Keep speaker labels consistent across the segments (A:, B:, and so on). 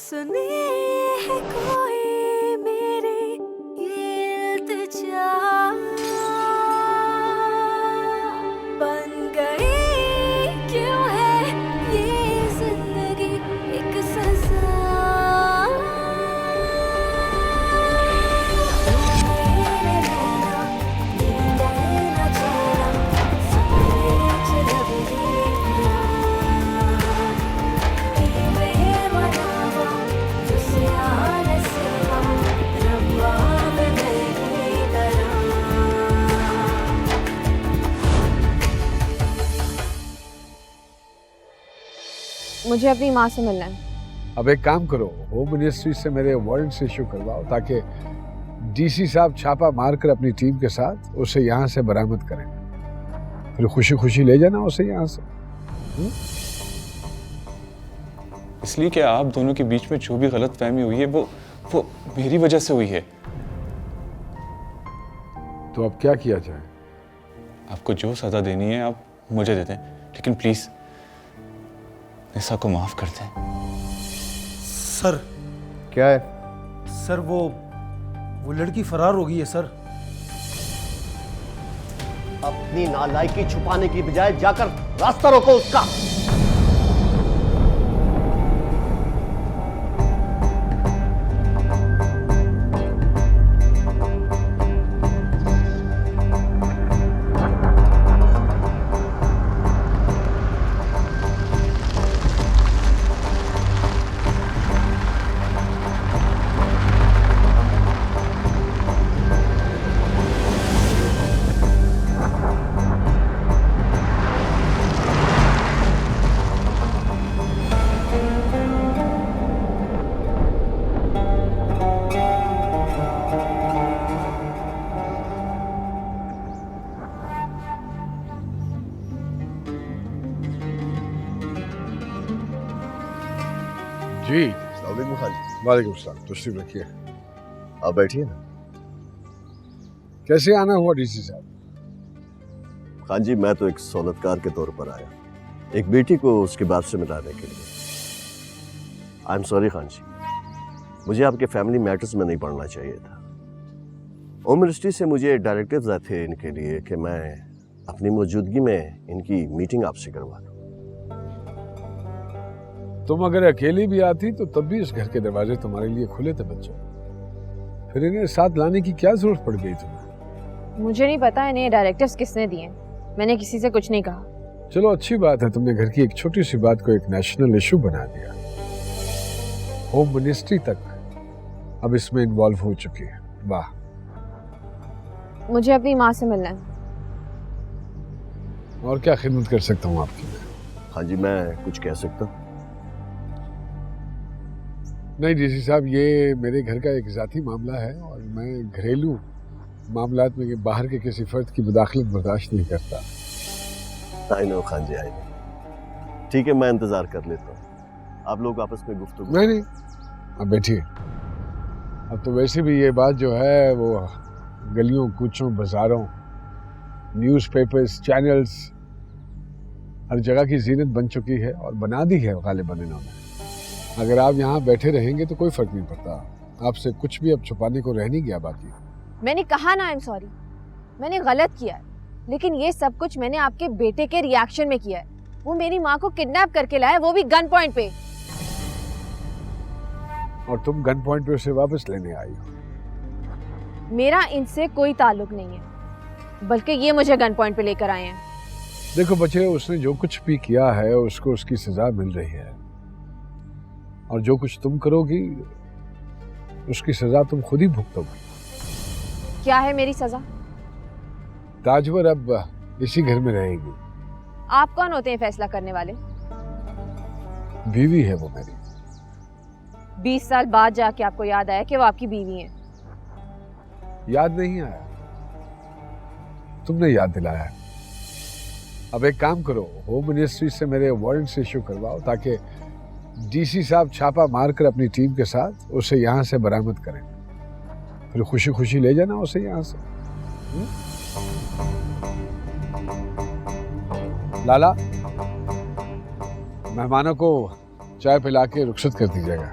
A: सुनिए है कोई मेरी ये इल्तिजा, बन गई क्यों है ये जिंदगी एक सजा। मेरे नैना नींद न चैना सपने जब देखना, मैं मनावा तुझसे आने से हम रब्बा में नहीं डरा।
B: मुझे अपनी माँ से मिलना है।
C: अब एक काम करो, होम मिनिस्ट्री से मेरे वारंट इशू करवाओ ताकि डीसी साहब छापा मारकर अपनी टीम के साथ उसे यहाँ से बरामद करें, फिर खुशी खुशी ले जाना उसे यहाँ से।
D: इसलिए कि आप दोनों के बीच में जो भी गलतफहमी हुई है वो मेरी वजह से हुई है।
C: तो अब क्या किया जाए?
D: आपको जो सजा देनी है आप मुझे दे दें, लेकिन प्लीज निशा को माफ कर दें।
E: सर
F: क्या है?
E: सर वो लड़की फरार हो गई है सर।
F: अपनी नालायकी छुपाने की बजाय जाकर रास्ता रोको उसका।
C: जी
F: सलाम खान जी।
C: वालेकुम सलाम, तशरीफ रखिए।
F: आप बैठिए ना।
C: कैसे आना हुआ डीसी साहब?
F: खान जी, मैं तो एक सहूलतकार के तौर पर आया, एक बेटी को उसके बाप से मिलाने के लिए। आई एम सॉरी खान जी, मुझे आपके फैमिली मैटर्स में नहीं पढ़ना चाहिए था। होम मिनिस्ट्री से मुझे डायरेक्टिव्स आए थे इनके लिए कि मैं अपनी मौजूदगी में इनकी मीटिंग आपसे करवा दूं।
C: तुम अगर अकेली भी आती तो तब भी इस घर के दरवाजे तुम्हारे लिए खुले थे बच्चों, फिर इन्हें साथ लाने की क्या जरूरत पड़ गई तुम्हें?
B: मुझे नहीं पता इन्हें डायरेक्टिव्स किसने दिए, मैंने किसी से कुछ नहीं कहा।
C: चलो अच्छी बात है, तुमने घर की एक छोटी सी बात को एक नेशनल इशू बना दिया। होम मिनिस्ट्री तक अब इसमें इन्वॉल्व हो चुकी है। वाह।
B: मुझे अपनी माँ से मिलना है।
C: और क्या खिदमत कर सकता हूँ आपकी मैं?
F: हाँ जी, मैं कुछ कह सकता हूँ?
C: नहीं डीसी साहब, ये मेरे घर का एक ज़ाती मामला है और मैं घरेलू मामलात में बाहर के किसी फर्द की मुदाखलत बर्दाश्त नहीं करता।
F: I know Khan ji, I know. ठीक है, मैं इंतजार कर लेता हूँ, आप लोग आपस में गुफ्तगू।
C: नहीं, अब बैठिए। अब तो वैसे भी ये बात जो है वो गलियों कूचों बाजारों न्यूज़पेपर्स चैनल्स हर जगह की जीनत बन चुकी है और बना दी है गालिबन इन्होंने। अगर आप यहाँ बैठे रहेंगे तो कोई फर्क नहीं पड़ता, आपसे कुछ भी अब छुपाने को रह नहीं गया बाकी।
B: मैंने कहा ना आई एम सॉरी, मैंने गलत किया है, लेकिन ये सब कुछ मैंने आपके बेटे के रिएक्शन में किया है। वो मेरी माँ को किडनैप करके लाया, वो भी गन पॉइंट पे।
C: और तुम गन पॉइंट पे उसे वापस लेने आई हो।
B: मेरा इनसे कोई ताल्लुक नहीं है, बल्कि ये मुझे गन पॉइंट पे लेकर आए हैं।
C: देखो बच्चे, उसने जो कुछ भी किया है उसको उसकी सजा मिल रही है, और जो कुछ तुम करोगी उसकी सजा तुम खुद ही भुगतोगी।
B: क्या है मेरी सजा?
C: ताजवर अब इसी घर में रहेगी।
B: आप कौन होते हैं फैसला करने वाले?
C: बीवी है वो मेरी।
B: 20 साल बाद जाके आपको याद आया कि वो आपकी बीवी है।
C: याद नहीं आया, तुमने याद दिलाया। अब एक काम करो, होम मिनिस्ट्री से मेरे वारंट इशू करवाओ ताकि डीसी साहब छापा मारकर अपनी टीम के साथ उसे यहाँ से बरामद करें, फिर खुशी खुशी ले जाना उसे यहाँ से। लाला, मेहमानों को चाय पिला के रुखसत कर दीजिएगा।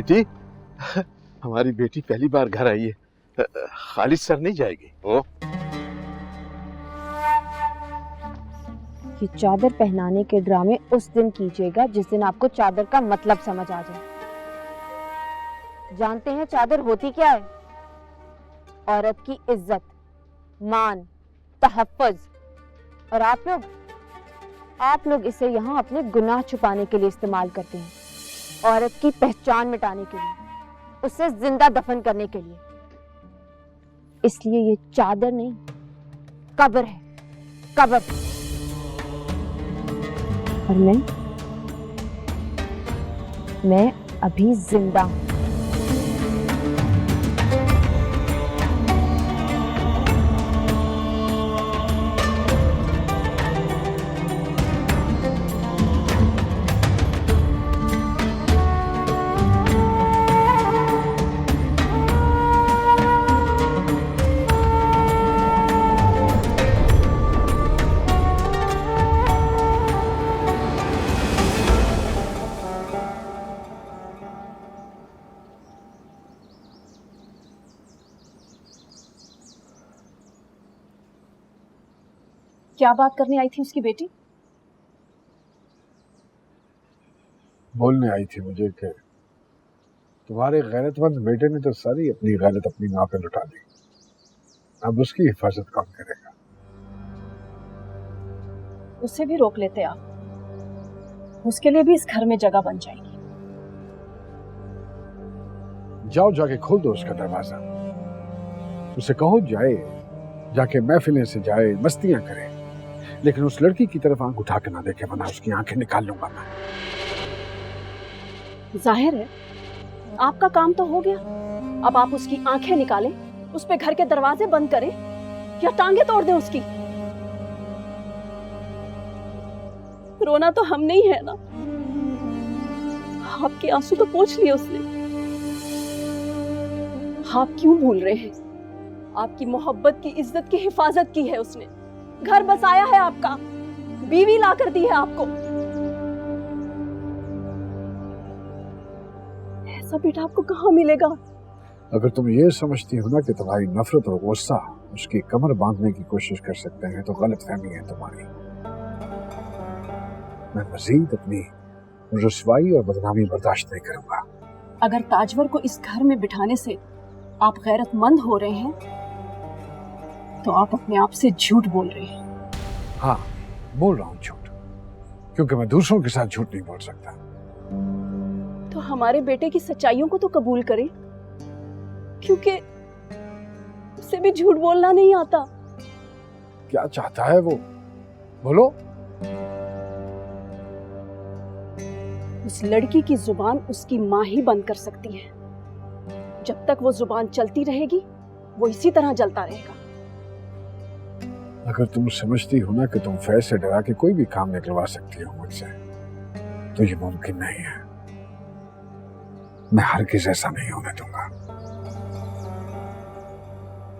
G: बेटी, हमारी बेटी पहली बार घर आई है, खालिद सर नहीं जाएगी। ओ
B: ये चादर पहनाने के ड्रामे उस दिन कीजिएगा जिस दिन आपको चादर का मतलब समझ आ जाए। जानते हैं चादर होती क्या है? औरत की इज्जत, मान, तहफ्फुज। और आप लोग इसे यहाँ अपने गुनाह छुपाने के लिए इस्तेमाल करते हैं, औरत की पहचान मिटाने के लिए, उसे जिंदा दफन करने के लिए। इसलिए ये चादर नहीं, कब्र है, कब्र। और मैं अभी जिंदा हूं।
H: क्या बात करने आई थी उसकी बेटी?
C: बोलने आई थी मुझे कि तुम्हारे गैरतमंद बेटे ने तो सारी अपनी गैरत अपनी माँ पे लुटा दी, अब उसकी हिफाजत कौन करेगा?
H: उसे भी रोक लेते आप, उसके लिए भी इस घर में जगह बन जाएगी।
C: जाओ, जाके खोल दो उसका दरवाजा, उसे कहो जाए, जाके महफिलें से जाए, मस्तियां करे, लेकिन उस लड़की की तरफ आंख उठा के ना देखे, वरना उसकी आंखें निकाल लूंगा मैं।
H: जाहिर है आपका काम तो हो गया, अब आप उसकी आंखें निकालें, उस पे घर के दरवाजे बंद करें या टांगे तोड़ दें उसकी। रोना तो हम नहीं है ना, आपके आंसू तो पोंछ लिए उसने। आप क्यों भूल रहे हैं? आपकी मोहब्बत की, इज्जत की हिफाजत की है उसने, घर बसाया है आपका, बीवी ला कर दी है आपको। ऐसा बेटा आपको कहाँ मिलेगा?
C: अगर तुम ये समझती हो ना कि तुम्हारी नफरत और गुस्सा उसकी कमर बांधने की कोशिश कर सकते हैं, तो गलतफहमी है तुम्हारी। मैं मजीद अपनी रुसवाई और बदनामी बर्दाश्त नहीं करूंगा।
H: अगर ताजवर को इस घर में बिठाने से आप गैरतमंद हो रहे हैं, तो आप अपने आप से झूठ बोल रहे हैं।
C: हाँ, बोल रहा हूँ झूठ, क्योंकि मैं दूसरों के साथ झूठ नहीं बोल सकता।
H: तो हमारे बेटे की सच्चाइयों को तो कबूल करें, क्योंकि उसे भी झूठ बोलना नहीं आता।
C: क्या चाहता है वो, बोलो।
H: उस लड़की की जुबान उसकी माँ ही बंद कर सकती है। जब तक वो जुबान चलती रहेगी, वो इसी तरह जलता रहेगा।
C: अगर तुम समझती हो ना कि तुम फैज से डरा के कोई भी काम निकलवा सकती हो मुझसे, तो ये मुमकिन नहीं है। मैं हरगिज़ ऐसा नहीं होने दूंगा।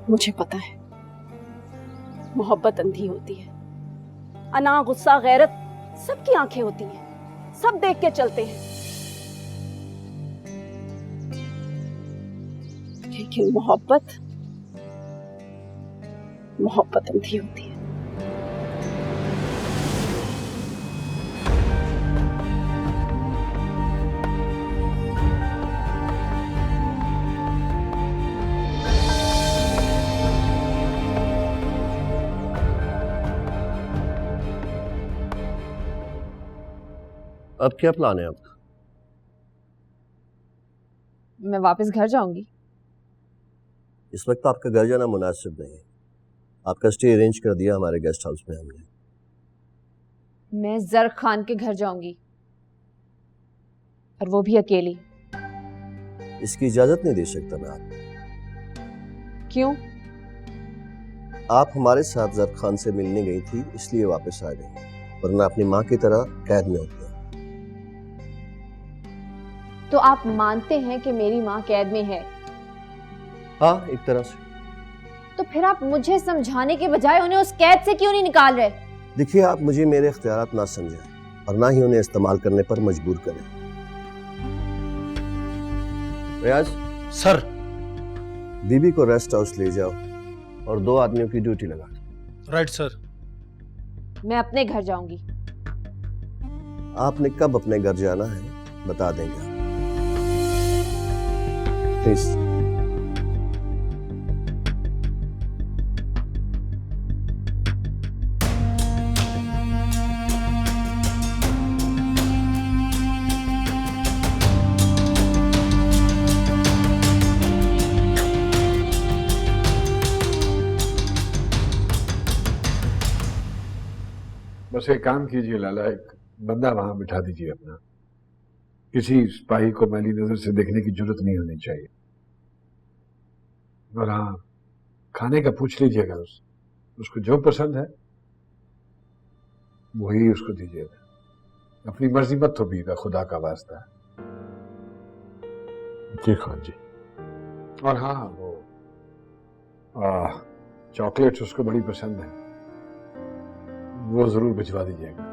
H: मुझे पता है, मोहब्बत अंधी होती है, अना, गुस्सा, गैरत सबकी आंखें होती हैं, सब देख के चलते हैं, लेकिन मोहब्बत अंधी होती है।
F: अब क्या प्लान है आपका?
B: मैं वापस घर जाऊंगी।
F: इस वक्त आपका घर जाना मुनासिब नहीं है। आपका स्टे अरेंज कर दिया हमारे गेस्ट हाउस में हमने।
B: मैं जर खान के घर जाऊंगी, और वो भी अकेली।
F: इसकी इजाजत नहीं दे सकता मैं आपको।
B: क्यों?
F: आप हमारे साथ जर खान से मिलने गई थी, इसलिए वापस आ गई, वरना अपनी माँ की तरह कैद में होती।
B: तो आप मानते हैं कि मेरी माँ कैद में है?
F: हाँ, एक तरह से।
B: तो फिर आप मुझे समझाने के बजाय उन्हें उस कैद से क्यों नहीं निकाल रहे?
F: देखिए, आप मुझे मेरे इख्तियारात ना समझें और ना ही उन्हें इस्तेमाल करने पर मजबूर करें। रियाज,
E: सर।
F: बीबी को रेस्ट हाउस ले जाओ और 2 आदमियों की ड्यूटी लगा दो।
E: Right sir.
B: मैं अपने घर जाऊंगी।
F: आपने कब अपने घर जाना है बता देंगे प्लीज।
C: बस एक काम कीजिए लाला, एक बंदा वहां बिठा दीजिए अपना। किसी सिपाही को मैली नजर से देखने की जरूरत नहीं होनी चाहिए। और हाँ, खाने का पूछ लीजिएगा उसको जो पसंद है वही उसको दीजिएगा। अपनी मर्जी मत थोपिएगा, खुदा का वास्ता है।
G: जी खान जी।
C: और हाँ, वो चॉकलेट्स उसको बड़ी पसंद है, वो जरूर भिजवा दीजिएगा।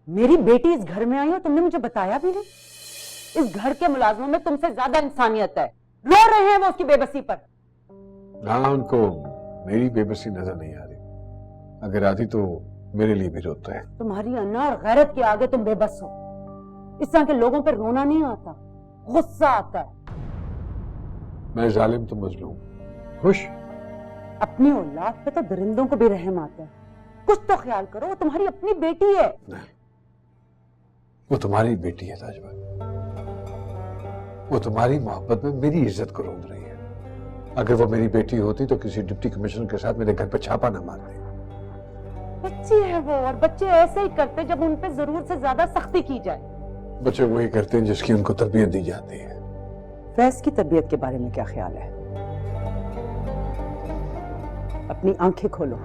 I: मेरी बेटी इस घर में आई और तुमने मुझे बताया भी नहीं। इस घर के मुलाजमों में तुमसे ज्यादा इंसानियत है। रो रहे हैं वो उसकी बेबसी पर।
C: हाँ, उनको मेरी बेबसी नजर नहीं आ रही। अगर आती तो मेरे लिए भी रोते हैं।
I: तुम्हारी अन्ना और गैरत के आगे तुम बेबस हो। इस तरह के लोगों पर रोना नहीं आता, गुस्सा आता है।
C: मैं जालिम तो मजलूम, खुश।
I: अपनी औलाद पे तो दरिंदों को भी रहम आता है। कुछ तो ख्याल करो, वो तुम्हारी अपनी बेटी है।
C: नहीं, वो तुम्हारी बेटी है ताजमहल। वो तुम्हारी मोहब्बत में मेरी इज्जत को रोंद रही है। अगर वो मेरी बेटी होती तो किसी डिप्टी कमिश्नर के साथ मेरे घर पर छापा न मारती।
I: बच्ची है वो, और बच्चे ऐसे ही करते जब उन पे जरूरत से ज्यादा सख्ती की जाए।
C: बच्चे वही करते हैं जिसकी उनको तरबियत दी जाती है।
I: फैज की तबीयत के बारे में क्या ख्याल है? अपनी आंखें खोलो।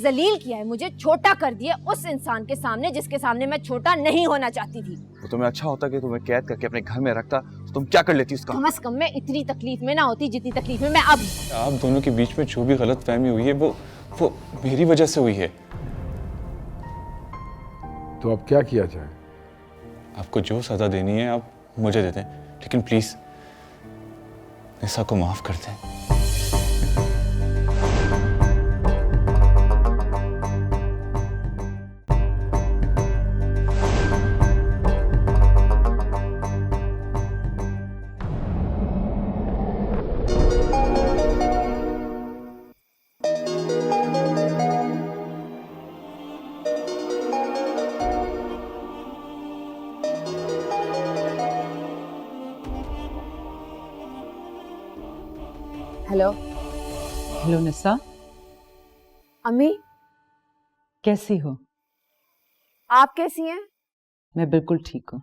B: जलील किया है, मुझे छोटा कर दिया उस इंसान के सामने जिसके सामने मैं छोटा नहीं होना चाहती थी।
D: तो तुम्हें अच्छा होता कि तुम्हें कैद करके अपने घर में रखता तो तुम क्या कर लेती उसका?
B: कम से कम मैं इतनी तकलीफ में ना होती जितनी तकलीफ में मैं अब।
D: आप दोनों के बीच में जो भी गलत फहमी हुई है वो मेरी वजह से हुई है।
C: तो अब क्या किया जाए?
D: आपको जो सजा देनी है आप मुझे दे दें, लेकिन प्लीज निसा को माफ कर दें।
B: हेलो।
I: हेलो निसा,
B: अम्मी
I: कैसी हो?
B: आप कैसी हैं?
I: मैं बिल्कुल ठीक हूँ।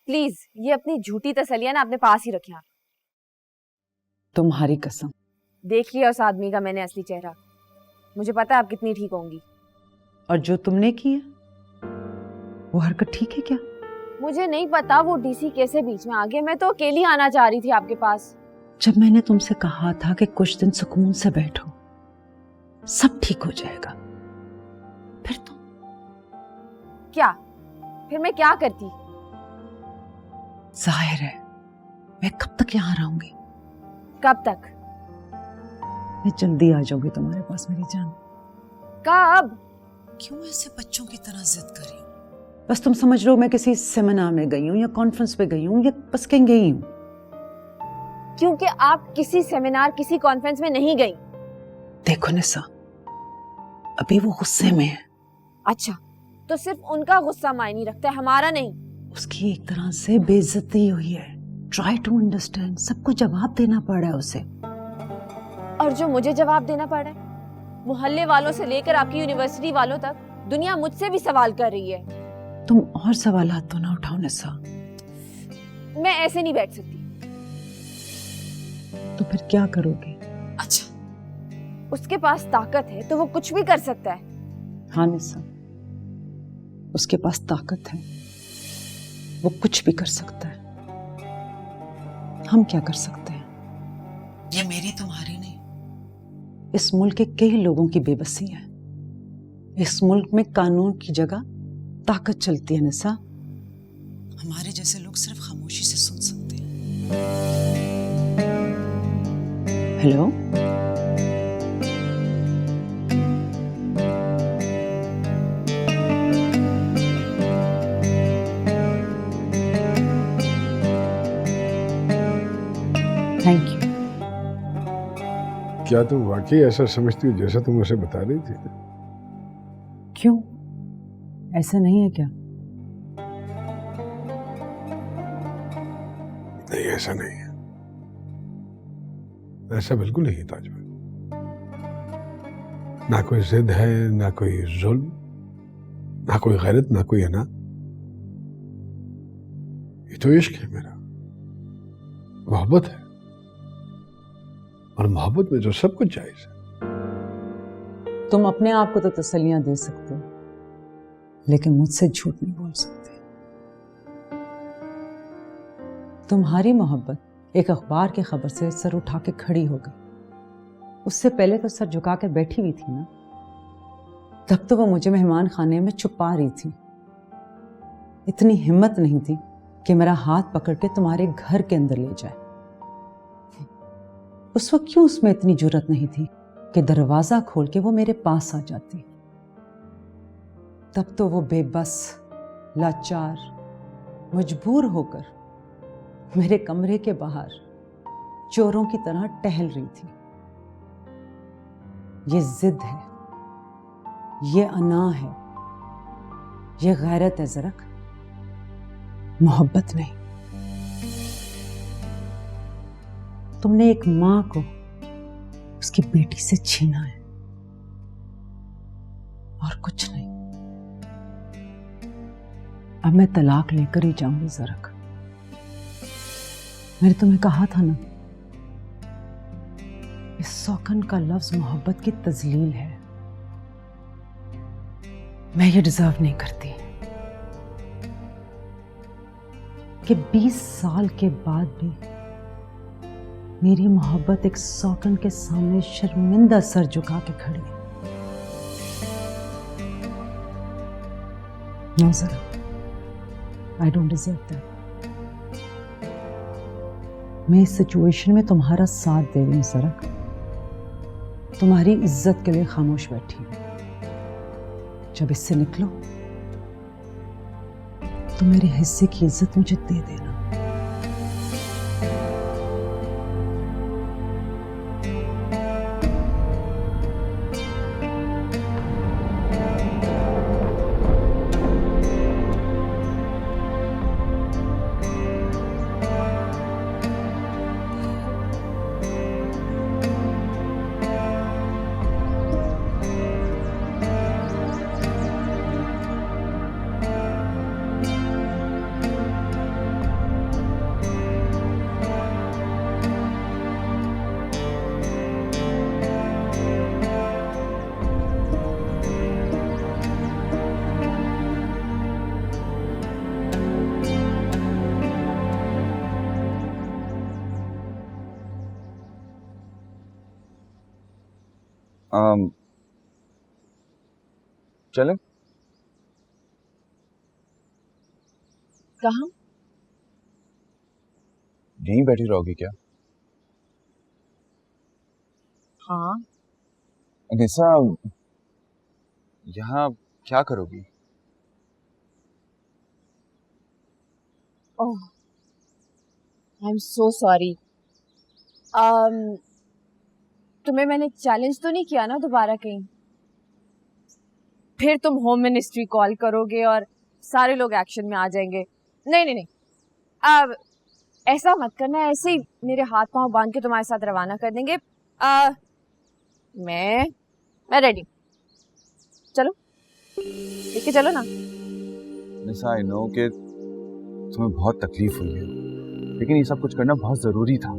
B: प्लीज ये अपनी झूठी तसलियां ना अपने पास ही रखें।
I: तुम्हारी कसम।
B: देख लिया उस आदमी का मैंने असली चेहरा। मुझे पता है आप कितनी ठीक होंगी।
I: और जो तुमने किया वो हरकत ठीक है क्या?
B: मुझे नहीं पता वो डीसी कैसे बीच में आ गया। मैं तो अकेली आना चाह रही थी आपके पास।
I: जब मैंने तुमसे कहा था कि कुछ दिन सुकून से बैठो, सब ठीक हो जाएगा, फिर तुम
B: क्या? फिर मैं क्या करती?
I: जाहिर है मैं कब तक यहाँ रहूंगी?
B: कब तक?
I: मैं जल्दी आ जाऊंगी तुम्हारे पास मेरी जान।
B: कब?
I: क्यों ऐसे बच्चों की तरह जिद कर रही हो? बस तुम समझ लो मैं किसी सेमिनार में गई हूँ या कॉन्फ्रेंस पे गई हूँ या बस कहीं गई हूँ।
B: क्योंकि आप किसी सेमिनार किसी कॉन्फ्रेंस में नहीं गई।
I: देखो निशा, अभी वो गुस्से में है।
B: अच्छा, तो सिर्फ उनका गुस्सा मायने रखता है, हमारा नहीं।
I: उसकी एक तरह से बेइज्जती हुई है। ट्राई टू अंडरस्टैंड, सबको जवाब देना पड़ रहा है उसे।
B: और जो मुझे जवाब देना पड़ रहा है, मोहल्ले वालों से लेकर आपकी यूनिवर्सिटी वालों तक दुनिया मुझसे भी सवाल कर रही है।
I: तुम और सवालात तो ना उठाओ निशा।
B: मैं ऐसे नहीं बैठ सकती।
I: तो फिर क्या करोगे?
B: अच्छा, उसके पास ताकत है तो वो कुछ भी कर सकता है।
I: हाँ निशा, उसके पास ताकत है, वो कुछ भी कर सकता है। हम क्या कर सकते हैं? ये मेरी तुम्हारी नहीं, इस मुल्क के कई लोगों की बेबसी है। इस मुल्क में कानून की जगह ताकत चलती है निशा। हमारे जैसे लोग सिर्फ खामोशी से सुन सकते हैं। Hello, thank you.
C: क्या तुम वाकई ऐसा समझती हो जैसा तुम उसे बता रही थी?
I: क्यों, ऐसा नहीं है क्या?
C: नहीं, ऐसा नहीं है, ऐसा बिल्कुल नहीं है ताजमहल। ना कोई जिद है, ना कोई जुल्म, ना कोई गैरत, ना कोई अना। ये तो इश्क है मेरा, मोहब्बत है, और मोहब्बत में जो सब कुछ जायज है।
I: तुम अपने आप को तो तसल्लियां दे सकते हो, लेकिन मुझसे झूठ नहीं बोल सकते। तुम्हारी मोहब्बत एक अखबार की खबर से सर उठा के खड़ी हो गई। उससे पहले तो सर झुका के बैठी हुई थी ना। तब तो वो मुझे मेहमान खाने में छुपा रही थी। इतनी हिम्मत नहीं थी कि मेरा हाथ पकड़ के तुम्हारे घर के अंदर ले जाए। उस वक्त क्यों उसमें इतनी जुर्रत नहीं थी कि दरवाजा खोल के वो मेरे पास आ जाती। तब तो वो बेबस, लाचार, मजबूर होकर मेरे कमरे के बाहर चोरों की तरह टहल रही थी। ये जिद है, ये अना है, ये गैरत है ज़रक, मोहब्बत नहीं। तुमने एक मां को उसकी बेटी से छीना है, और कुछ नहीं। अब मैं तलाक लेकर ही जाऊंगी ज़रक। मैंने तुम्हें कहा था ना, इस सौकन का लफ्ज मोहब्बत की तजलील है। मैं ये डिजर्व नहीं करती कि 20 साल के बाद भी मेरी मोहब्बत एक सौकन के सामने शर्मिंदा सर झुका के खड़ी है। नो ज़रा, आई डोंट डिजर्व दैट। मैं इस सिचुएशन में तुम्हारा साथ दे रही हूं ज़रक। तुम्हारी इज्जत के लिए खामोश बैठी हूं। जब इससे निकलो तो मेरे हिस्से की इज्जत मुझे दे देना।
D: चलें?
B: कहाँ?
D: यहीं बैठी रहोगी क्या?
B: हाँ।
D: निशा, यहाँ क्या करोगी?
B: ओह, आई एम सो सॉरी। तुम्हें मैंने चैलेंज तो नहीं किया ना दोबारा कहीं? फिर तुम होम मिनिस्ट्री कॉल करोगे और सारे लोग एक्शन में आ जाएंगे। नहीं नहीं नहीं, अब ऐसा मत करना। ऐसे ही मेरे हाथ पांव बांध के तुम्हारे साथ रवाना कर देंगे। मैं रेडी। चलो लेके चलो ना।
D: निशा, आई नो कि तुम्हें बहुत तकलीफ हुई है, लेकिन ये सब कुछ करना बहुत जरूरी था।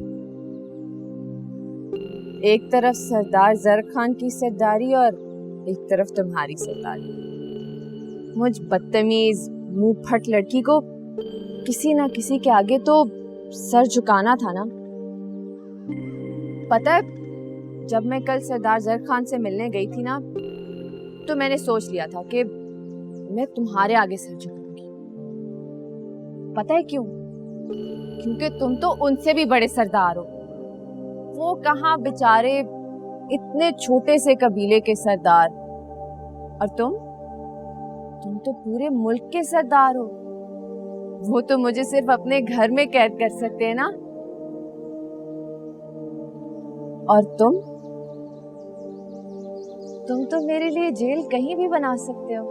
B: एक तरफ सरदार जर खान की सरदारी और एक तरफ तुम्हारी सरदारी। मुझ बदतमीज मुंह फट लड़की को किसी ना किसी के आगे तो सर झुकाना था ना। पता है, जब मैं कल सरदार जर खान से मिलने गई थी ना, तो मैंने सोच लिया था कि मैं तुम्हारे आगे सर झुकाऊंगी। पता है क्यों? क्योंकि तुम तो उनसे भी बड़े सरदार हो। वो कहाँ बेचारे इतने छोटे से कबीले के सरदार, और तुम तो पूरे मुल्क के सरदार हो। वो तो मुझे सिर्फ अपने घर में कैद कर सकते हैं ना, और तुम तो मेरे लिए जेल कहीं भी बना सकते हो।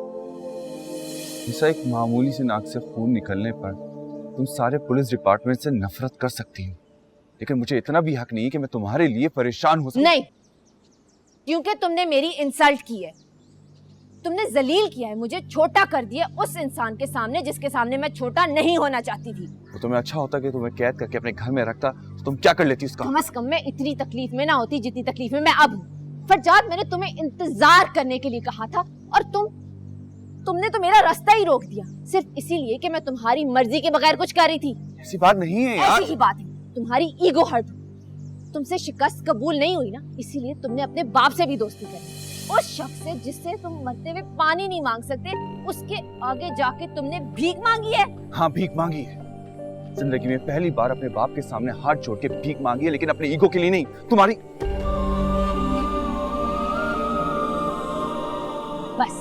D: निशा, एक मामूली से नाक से खून निकलने पर तुम सारे पुलिस डिपार्टमेंट से नफरत कर सकती हो, लेकिन मुझे इतना भी हक नहीं कि मैं तुम्हारे लिए परेशान हो सकूं।
B: नहीं, क्योंकि तुमने मेरी इंसल्ट की है। तुमने जलील किया है, मुझे छोटा कर दिया उस इंसान के सामने जिसके सामने मैं छोटा नहीं होना चाहती थी।
D: तो तुम्हें अच्छा होता कि तुम्हें कैद करके अपने घर में रखता, तो तुम क्या कर लेती उसका?
B: कम से कम मैं इतनी तकलीफ में ना होती जितनी तकलीफ में मैं अब हूँ। फरजाद, मैंने तुम्हें इंतजार करने के लिए कहा था और तुमने तो मेरा रास्ता ही रोक दिया, सिर्फ इसीलिए कि मैं तुम्हारी मर्जी के बगैर कुछ कर रही थी।
D: ऐसी बात नहीं है यार।
B: ऐसी ही बात है, तुम्हारी ईगो हर्ट हुई। तुमसे शिकस्त कबूल नहीं हुई ना, इसीलिए तुमने अपने बाप से भी दोस्ती करी। उस शख्स से जिससे तुम मरते हुए पानी नहीं मांग सकते, उसके आगे जाके तुमने भीख मांगी है।
D: हाँ, भीख मांगी है। जिंदगी में पहली बार अपने बाप के सामने हाथ जोड़ के भीख मांगी है, लेकिन अपने ईगो के लिए नहीं, तुम्हारी।
B: बस,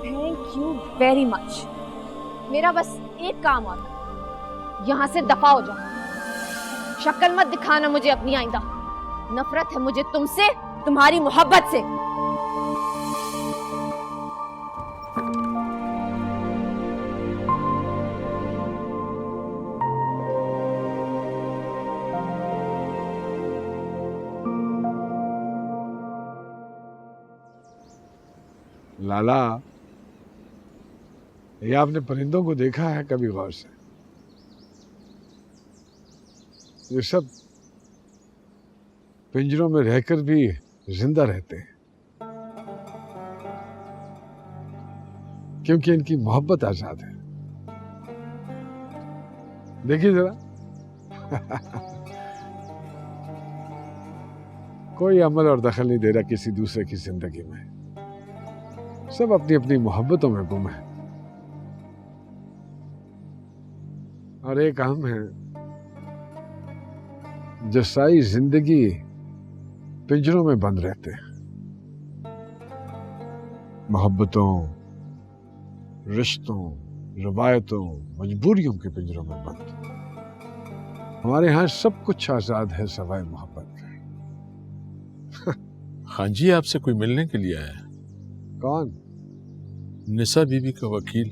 B: थैंक यू वेरी मच। मेरा बस एक काम और, यहाँ से दफा हो जाओ। शक्ल मत दिखाना मुझे अपनी आइंदा। नफरत है मुझे तुमसे, तुम्हारी मोहब्बत से।
C: लाला, ये आपने परिंदों को देखा है कभी गौर से? ये सब पिंजरों में रहकर भी जिंदा रहते हैं, क्योंकि इनकी मोहब्बत आजाद है। देखिए जरा, कोई अमल और दखल नहीं दे रहा किसी दूसरे की जिंदगी में। सब अपनी अपनी मोहब्बतों में गुम है। और एक हम है जो सारी जिंदगी पिंजरों में बंद रहते हैं, मोहब्बतों, रिश्तों, रवायतों, मजबूरियों के पिंजरों में बंद। हमारे यहाँ सब कुछ आजाद है सवाए मोहब्बत के।
G: हाँ जी, आपसे कोई मिलने के लिए आया है।
C: कौन?
G: निशा बीबी का वकील।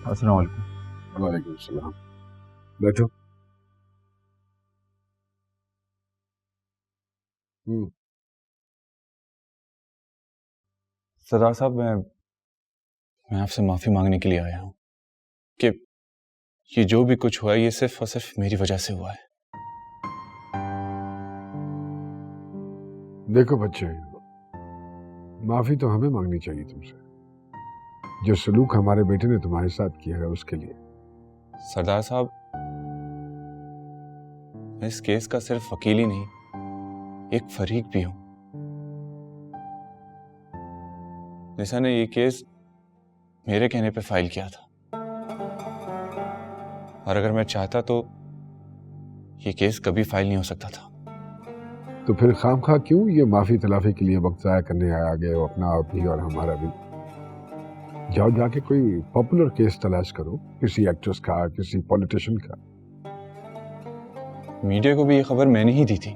D: अस्सलाम वालेकुम।
C: वालेकुम सलाम। बैठो।
D: सरदार साहब, मैं आपसे माफी मांगने के लिए आया हूं कि ये जो भी कुछ हुआ है, ये सिर्फ और सिर्फ मेरी वजह से हुआ है।
C: देखो बच्चे, माफी तो हमें मांगनी चाहिए तुमसे, जो सलूक हमारे बेटे ने तुम्हारे साथ किया है उसके लिए।
D: सरदार साहब, मैं इस केस का सिर्फ वकील ही नहीं, एक फरीक भी हूं। निशा ने ये केस मेरे कहने पे फाइल किया था, और अगर मैं चाहता तो ये केस कभी फाइल नहीं हो सकता था।
C: तो फिर खामखा क्यों ये माफी तलाफी के लिए वक्त जाया करने आ गए हो, अपना आप भी और हमारा भी? जाओ जाके कोई पॉपुलर केस तलाश करो, किसी एक्ट्रेस का, किसी पॉलिटिशियन का।
D: मीडिया को भी ये खबर मैंने ही दी थी,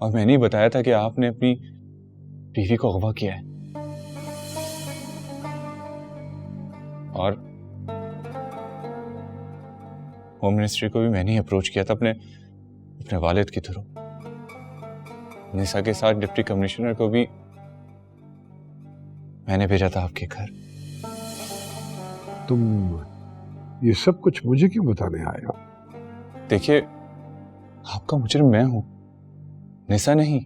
D: और मैंने ही बताया था कि आपने अपनी बीवी को अगवा किया है। और होम मिनिस्ट्री को भी मैंने ही अप्रोच किया था अपने वालिद के थ्रू। निशा के साथ डिप्टी कमिश्नर को भी मैंने भेजा था आपके घर।
C: तुम ये सब कुछ मुझे क्यों बताने आए हो?
D: देखिए, आपका मुजरिम मैं हूं, निशा नहीं।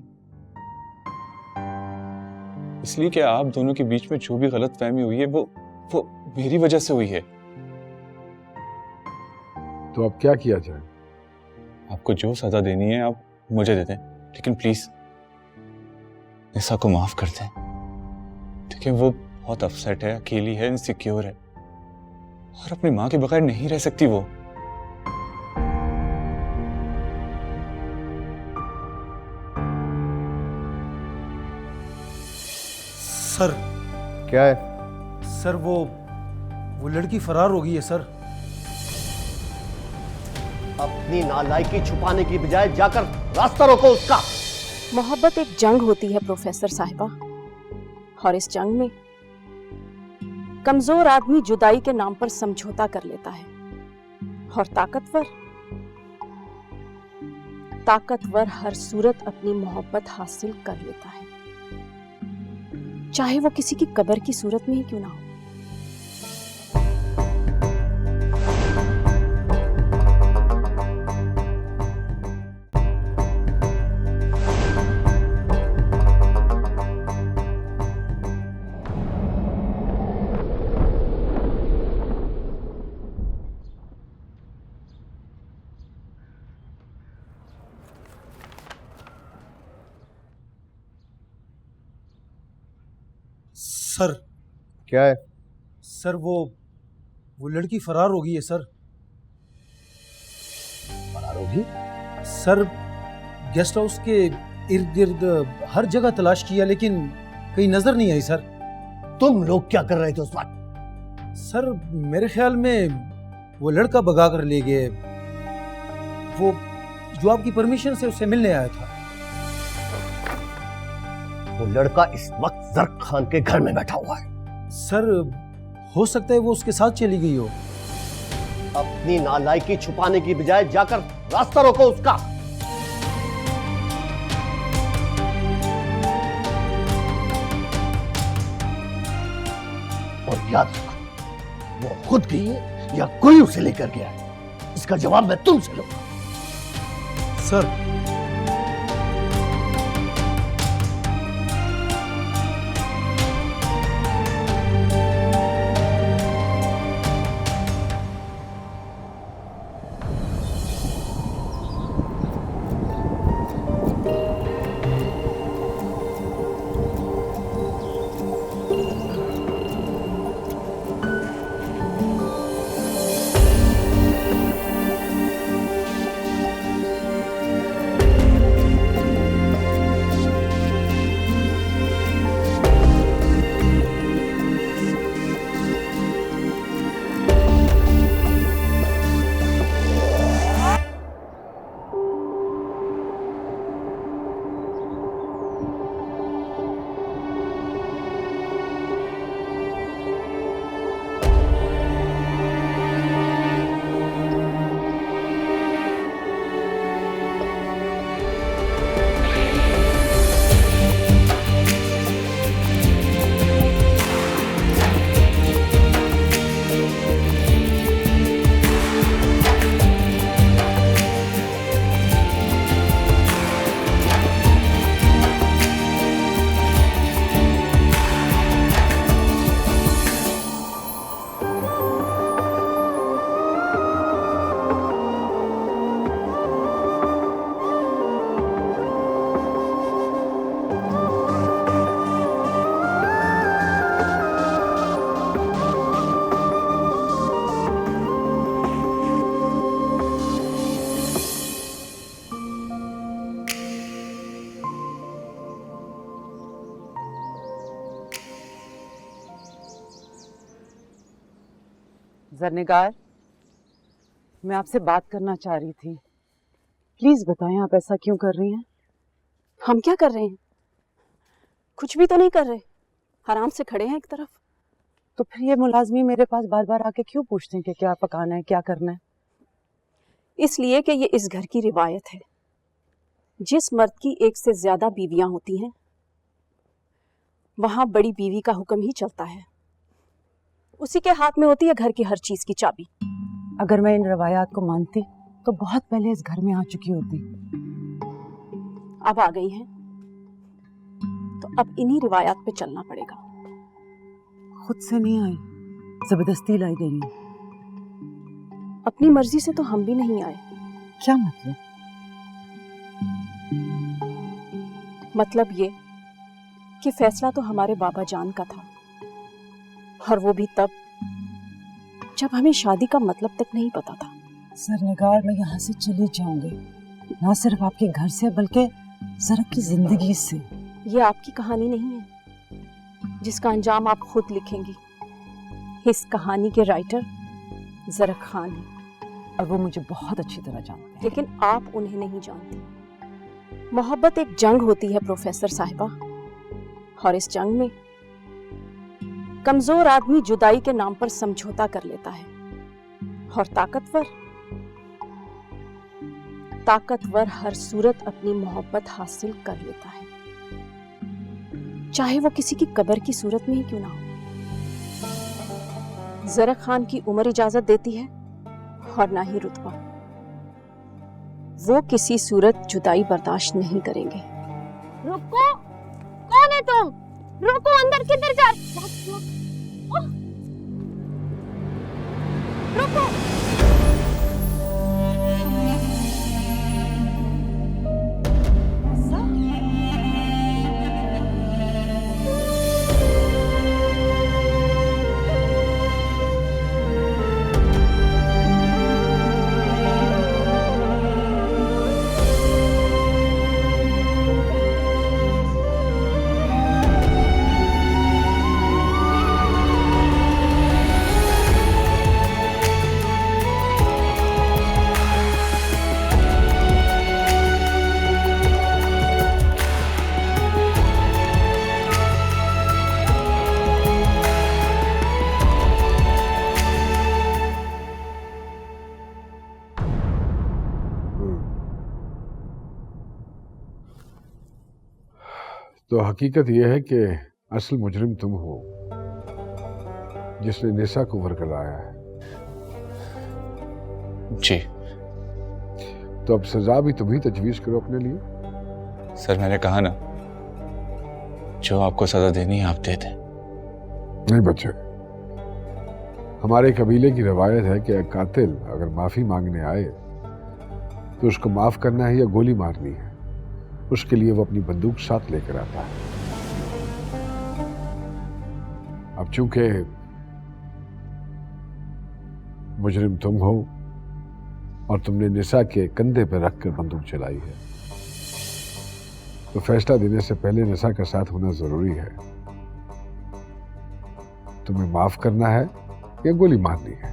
D: इसलिए कि आप दोनों के बीच में जो भी गलतफहमी हुई है वो मेरी वजह से हुई है।
C: तो अब क्या किया जाए?
D: आपको जो सजा देनी है आप मुझे दे दें, लेकिन प्लीज निशा को माफ कर दें। देखिए, वो बहुत अपसेट है, अकेली है, इनसिक्योर है, और अपनी मां के बगैर नहीं रह सकती वो।
E: सर
F: क्या है?
E: सर वो लड़की फरार हो गई है सर।
F: अपनी नालायकी छुपाने की बजाय जाकर रास्ता रोको उसका।
H: मोहब्बत एक जंग होती है प्रोफेसर साहिबा, और इस जंग में कमजोर आदमी जुदाई के नाम पर समझौता कर लेता है, और ताकतवर हर सूरत अपनी मोहब्बत हासिल कर लेता है, चाहे वो किसी की कब्र की सूरत में ही क्यों ना हो।
E: सर
F: क्या है?
E: सर वो लड़की फरार हो गई है सर।
C: फरार होगी?
E: सर गेस्ट हाउस के इर्द गिर्द हर जगह तलाश किया, लेकिन कहीं नजर नहीं आई सर।
F: तुम लोग क्या कर रहे थे उस वक्त?
E: सर मेरे ख्याल में वो लड़का भगा कर ले गए, वो जो आपकी परमिशन से उससे मिलने आया था।
F: वो लड़का इस वक्त जर्क खान के घर में बैठा हुआ है।
E: सर हो सकता है वो उसके साथ चली गई हो।
F: अपनी नालायकी छुपाने की बजाय जाकर रास्ता रोको उसका। और याद रखो, वो खुद गई है या कोई उसे लेकर गया है, इसका जवाब मैं तुमसे लूंगा।
E: सर
I: जरनिगार, मैं आपसे बात करना चाह रही थी। प्लीज बताएं आप ऐसा क्यों कर रही हैं?
H: हम क्या कर रहे हैं? कुछ भी तो नहीं कर रहे, आराम से खड़े हैं एक तरफ।
I: तो फिर ये मुलाजमी मेरे पास बार बार आके क्यों पूछते हैं कि क्या पकाना है, क्या करना है?
H: इसलिए कि ये इस घर की रिवायत है। जिस मर्द की एक से ज्यादा बीवियां होती हैं, वहां बड़ी बीवी का हुक्म ही चलता है। उसी के हाथ में होती है घर की हर चीज की चाबी।
I: अगर मैं इन रवायात को मानती तो बहुत पहले इस घर में आ चुकी होती।
H: अब आ गई हैं, तो अब इन्हीं रिवायात पे चलना पड़ेगा।
I: खुद से नहीं आई, जबरदस्ती लाई गई है।
H: अपनी मर्जी से तो हम भी नहीं आए।
I: क्या मतलब?
H: मतलब ये कि फैसला तो हमारे बाबा जान का था, और वो भी तब जब हमें शादी का मतलब तक नहीं पता था।
I: सरनिगार, मैं यहाँ से चली जाऊंगी, ना सिर्फ आपके घर से बल्कि ज़रक की जिंदगी से।
H: ये आपकी कहानी नहीं है जिसका अंजाम आप खुद लिखेंगी। इस कहानी के राइटर ज़रक खान हैं,
I: और वो मुझे बहुत अच्छी तरह जानते हैं।
H: लेकिन आप उन्हें नहीं जानती। मोहब्बत एक जंग होती है प्रोफेसर साहिबा, और इस जंग में कमजोर आदमी जुदाई के नाम पर समझौता कर लेता है, और ताकतवर हर सूरत अपनी मोहब्बत हासिल कर लेता है, चाहे वो किसी की कब्र की सूरत में ही क्यों ना हो। ज़रक खान की उम्र इजाजत देती है और ना ही रुतबा। वो किसी सूरत जुदाई बर्दाश्त नहीं करेंगे।
B: रुको, कौन है तुम? रुको, अंदर किधर जा? रुको।
C: तो हकीकत यह है कि असल मुजरिम तुम हो जिसने निसा को वरगलाया है।
D: जी
C: तो अब सजा भी तुम ही तजवीज करो अपने लिए।
D: सर, मैंने कहा ना, जो आपको सजा देनी है आप दे दें।
C: नहीं बच्चे, हमारे कबीले की रवायत है कि एक कातिल अगर माफी मांगने आए तो उसको माफ करना है या गोली मारनी है, उसके लिए वो अपनी बंदूक साथ लेकर आता है। अब चूंकि मुजरिम तुम हो और तुमने निसा के कंधे पर रखकर बंदूक चलाई है, तो फैसला देने से पहले निसा का साथ होना जरूरी है। तुम्हें माफ करना है या गोली मारनी है,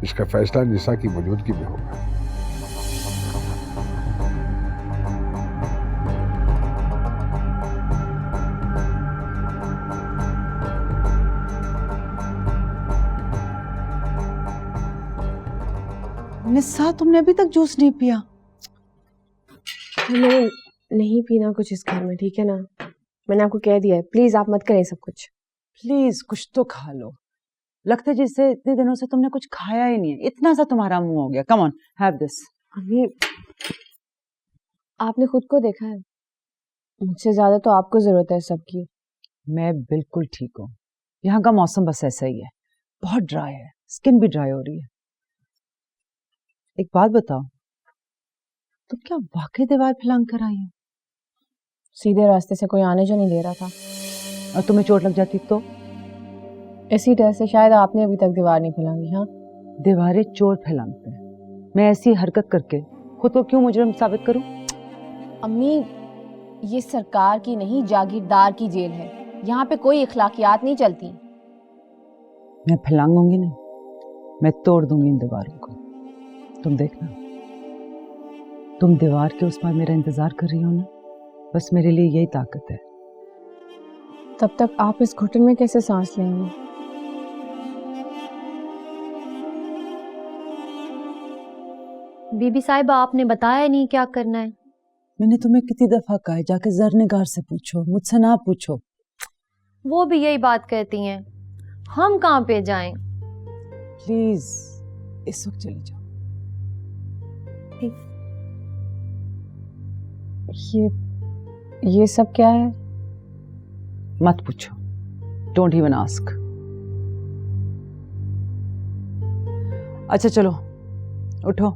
C: इसका फैसला निसा की मौजूदगी में होगा।
I: निस्सा, तुमने अभी तक जूस नहीं पिया?
B: मैंने नहीं पीना कुछ इस घर में, ठीक है ना? मैंने आपको कह दिया है, प्लीज आप मत करें सब कुछ।
I: प्लीज कुछ तो खा लो। लगता है जैसे इतने दिनों से तुमने कुछ खाया ही नहीं है, इतना सा तुम्हारा मुंह हो गया। Come on, have this.
B: अभी आपने खुद को देखा है, मुझसे ज्यादा तो आपको जरूरत है सबकी।
I: मैं बिल्कुल ठीक हूँ। यहाँ का मौसम बस ऐसा ही है, बहुत ड्राई है, स्किन भी ड्राई हो रही है। एक बात बताओ, तुम क्या वाकई दीवार फैलांग कर आई हो?
B: सीधे रास्ते से कोई आने जो नहीं दे रहा था।
I: और तुम्हें चोट लग जाती तो?
B: इसी डर से शायद आपने अभी तक दीवार नहीं फैलांगी। हाँ,
I: दीवारें चोर फैलाते हैं। मैं ऐसी हरकत करके खुद को क्यों मुजरिम साबित करूं?
B: अम्मी, ये सरकार की नहीं जागीरदार की जेल है, यहाँ पे कोई इखलाकियात नहीं चलती।
I: मैं फैलाऊंगी नहीं, मैं तोड़ दूंगी इन दीवारों को। तुम देखना, तुम दीवार के उस पार मेरा इंतजार कर रही हो ना, बस मेरे लिए यही ताकत है।
B: तब तक आप इस घुटन में कैसे सांस लेंगे?
J: बीबी साहिबा, आपने बताया नहीं क्या करना है।
I: मैंने तुम्हें कितनी दफा कहा है जाके जरनिगार से पूछो, मुझसे ना पूछो।
J: वो भी यही बात कहती हैं, हम कहाँ पे जाएं?
I: प्लीज इस वक्त चली जाओ।
B: ये सब क्या है?
I: मत पूछो, डोंट इवन आस्क। अच्छा चलो उठो,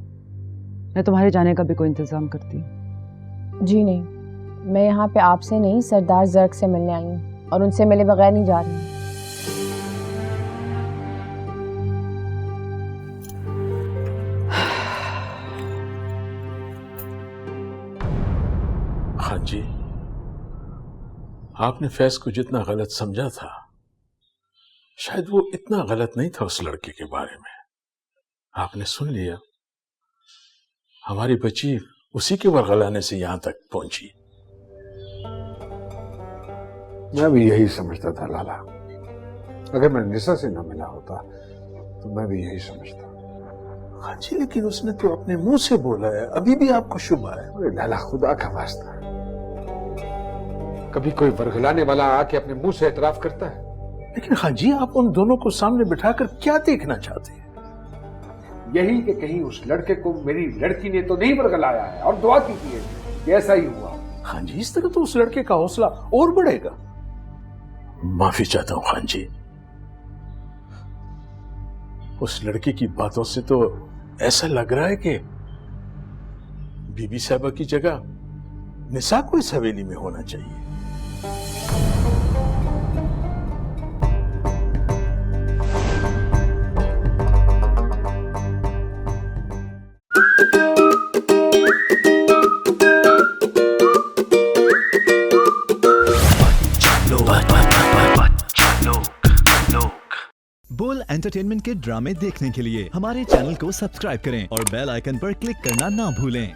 I: मैं तुम्हारे जाने का भी कोई इंतजाम करती हूँ।
B: जी नहीं, मैं यहाँ पे आपसे नहीं सरदार जर्ग से मिलने आई हूँ और उनसे मिले बगैर नहीं जा रही हूँ।
G: खान जी, आपने फैज को जितना गलत समझा था, शायद वो इतना गलत नहीं था उस लड़के के बारे में। आपने सुन लिया, हमारी बच्ची उसी के वरगलाने से यहां तक पहुंची।
C: मैं भी यही समझता था लाला। अगर मैं निशा से न मिला होता तो मैं भी यही समझता।
G: हाँ जी, लेकिन उसने तो अपने मुंह से बोला है, अभी भी आपको शुबा है।
C: अरे लाला, खुदा का वास्ता, कभी कोई वरगलाने वाला आके अपने मुंह से एतराफ करता है?
G: लेकिन हाँ जी, आप उन दोनों को सामने बिठाकर क्या देखना चाहते हैं?
C: यही कि कहीं उस लड़के को मेरी लड़की ने तो नहीं वरगलाया है, और दुआ की है कि ऐसा ही हुआ।
G: हाँ जी, इस तरह तो उस लड़के का हौसला और बढ़ेगा। माफी चाहता हूं खान जी, उस लड़के की बातों से तो ऐसा लग रहा है कि बीबी साहबा की जगह निसा को इस हवेली में होना चाहिए।
K: बोल एंटरटेनमेंट के ड्रामे देखने के लिए हमारे चैनल को सब्सक्राइब करें और बेल आइकन पर क्लिक करना ना भूलें।